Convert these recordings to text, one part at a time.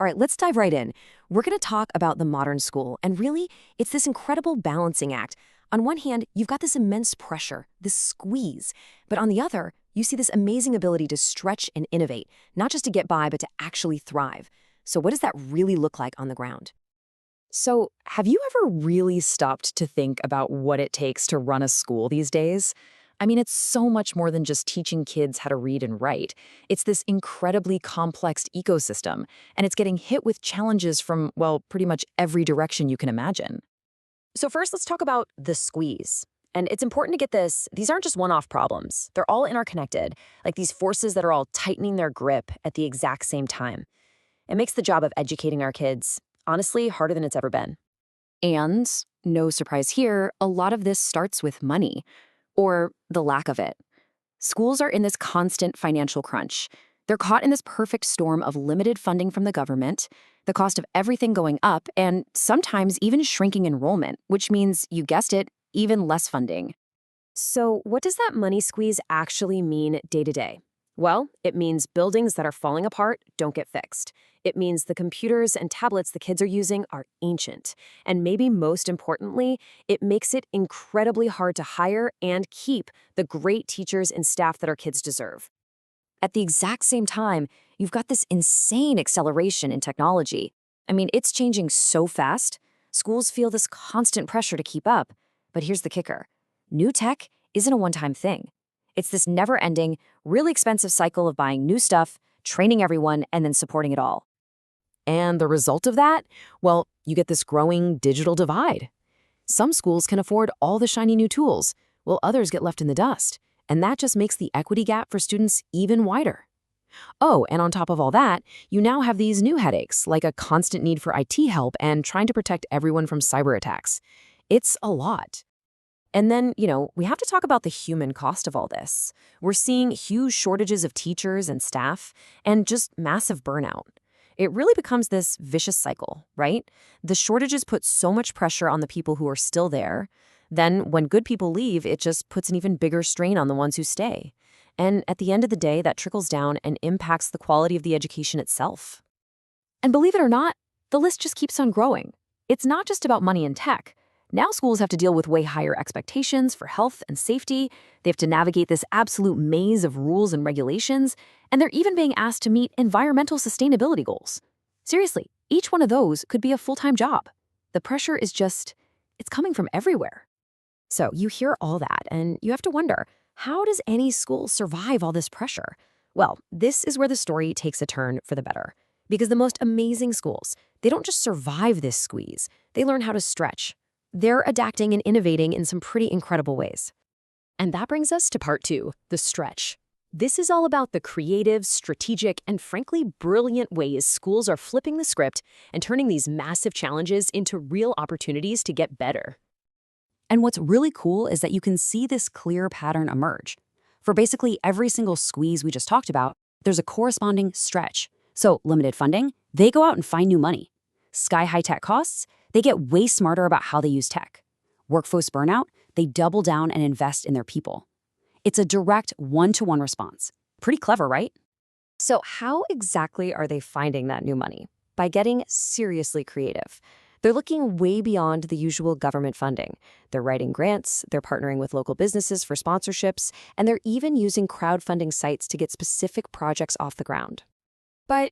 All right, let's dive right in. We're going to talk about the modern school, and really, it's this incredible balancing act. On one hand, you've got this immense pressure, this squeeze, but on the other, you see this amazing ability to stretch and innovate, not just to get by, but to actually thrive. So what does that really look like on the ground? So, have you ever really stopped to think about what it takes to run a school these days? I mean, it's so much more than just teaching kids how to read and write. It's this incredibly complex ecosystem, and it's getting hit with challenges from, well, pretty much every direction you can imagine. So first, let's talk about the squeeze. And it's important to get this, these aren't just one-off problems. They're all interconnected, like these forces that are all tightening their grip at the exact same time. It makes the job of educating our kids, honestly, harder than it's ever been. And, no surprise here, a lot of this starts with money, or the lack of it. Schools are in this constant financial crunch. They're caught in this perfect storm of limited funding from the government, the cost of everything going up, and sometimes even shrinking enrollment, which means, you guessed it, even less funding. So what does that money squeeze actually mean day to day? Well, it means buildings that are falling apart don't get fixed. It means the computers and tablets the kids are using are ancient. And maybe most importantly, it makes it incredibly hard to hire and keep the great teachers and staff that our kids deserve. At the exact same time, you've got this insane acceleration in technology. I mean, it's changing so fast. Schools feel this constant pressure to keep up. But here's the kicker. New tech isn't a one-time thing. It's this never-ending, really expensive cycle of buying new stuff, training everyone, and then supporting it all. And the result of that? Well, you get this growing digital divide. Some schools can afford all the shiny new tools, while others get left in the dust. And that just makes the equity gap for students even wider. Oh, and on top of all that, you now have these new headaches, like a constant need for IT help and trying to protect everyone from cyber attacks. It's a lot. And then, we have to talk about the human cost of all this. We're seeing huge shortages of teachers and staff and just massive burnout. It really becomes this vicious cycle, right? The shortages put so much pressure on the people who are still there. Then when good people leave, it just puts an even bigger strain on the ones who stay. And at the end of the day, that trickles down and impacts the quality of the education itself. And believe it or not, the list just keeps on growing. It's not just about money and tech. Now schools have to deal with way higher expectations for health and safety. They have to navigate this absolute maze of rules and regulations, and they're even being asked to meet environmental sustainability goals. Seriously, each one of those could be a full-time job. The pressure is just, it's coming from everywhere. So you hear all that, and you have to wonder, how does any school survive all this pressure? Well, this is where the story takes a turn for the better. Because the most amazing schools, they don't just survive this squeeze, they learn how to stretch. They're adapting and innovating in some pretty incredible ways. And that brings us to part 2, the stretch. This is all about the creative, strategic, and frankly brilliant ways schools are flipping the script and turning these massive challenges into real opportunities to get better. And what's really cool is that you can see this clear pattern emerge. For basically every single squeeze we just talked about, there's a corresponding stretch. So limited funding, they go out and find new money. Sky-high tech costs, they get way smarter about how they use tech. Workforce burnout, they double down and invest in their people. It's a direct one-to-one response. Pretty clever, right? So how exactly are they finding that new money? By getting seriously creative. They're looking way beyond the usual government funding. They're writing grants, they're partnering with local businesses for sponsorships, and they're even using crowdfunding sites to get specific projects off the ground. But,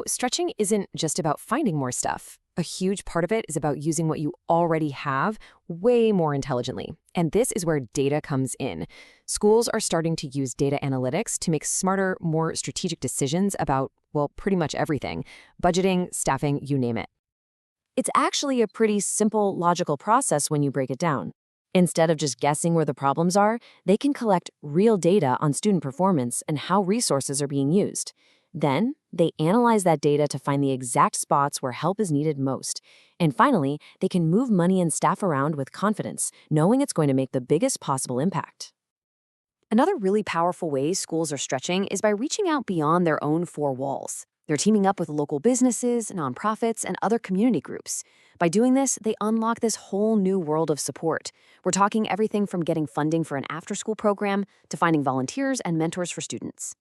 stretching isn't just about finding more stuff. A huge part of it is about using what you already have way more intelligently. And this is where data comes in. Schools are starting to use data analytics to make smarter, more strategic decisions about, well, pretty much everything. Budgeting, staffing, you name it. It's actually a pretty simple, logical process when you break it down. Instead of just guessing where the problems are, they can collect real data on student performance and how resources are being used. Then, they analyze that data to find the exact spots where help is needed most. And finally, they can move money and staff around with confidence, knowing it's going to make the biggest possible impact. Another really powerful way schools are stretching is by reaching out beyond their own four walls. They're teaming up with local businesses, nonprofits, and other community groups. By doing this, they unlock this whole new world of support. We're talking everything from getting funding for an after-school program to finding volunteers and mentors for students.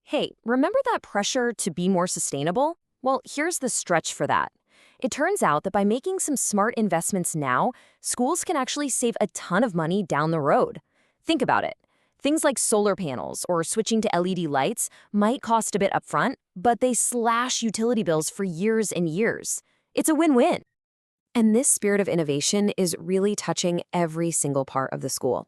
Hey, remember that pressure to be more sustainable? Well, here's the stretch for that. It turns out that by making some smart investments now, schools can actually save a ton of money down the road. Think about it. Things like solar panels or switching to LED lights might cost a bit upfront, but they slash utility bills for years and years. It's a win-win. And this spirit of innovation is really touching every single part of the school.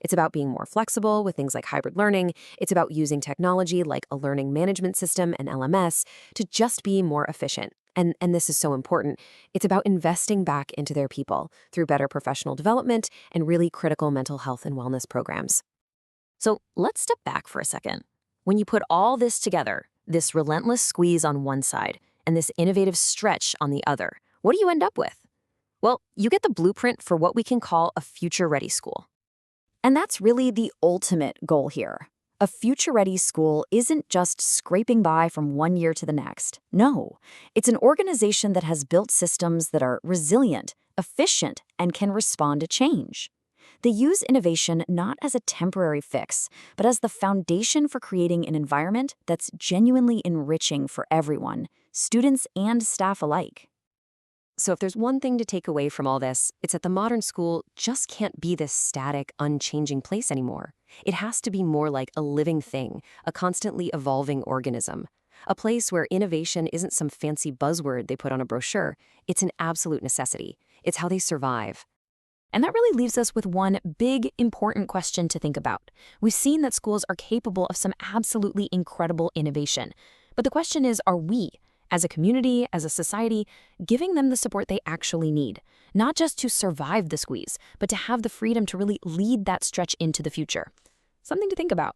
It's about being more flexible with things like hybrid learning. It's about using technology like a learning management system and LMS to just be more efficient. And this is so important. It's about investing back into their people through better professional development and really critical mental health and wellness programs. So let's step back for a second. When you put all this together, this relentless squeeze on one side and this innovative stretch on the other, what do you end up with? Well, you get the blueprint for what we can call a future-ready school. And that's really the ultimate goal here. A future-ready school isn't just scraping by from one year to the next. No, it's an organization that has built systems that are resilient, efficient, and can respond to change. They use innovation not as a temporary fix, but as the foundation for creating an environment that's genuinely enriching for everyone, students and staff alike. So if there's one thing to take away from all this, it's that the modern school just can't be this static, unchanging place anymore. It has to be more like a living thing, a constantly evolving organism. A place where innovation isn't some fancy buzzword they put on a brochure. It's an absolute necessity. It's how they survive. And that really leaves us with one big, important question to think about. We've seen that schools are capable of some absolutely incredible innovation. But the question is, are we, as a community, as a society, giving them the support they actually need? Not just to survive the squeeze, but to have the freedom to really lead that stretch into the future. Something to think about.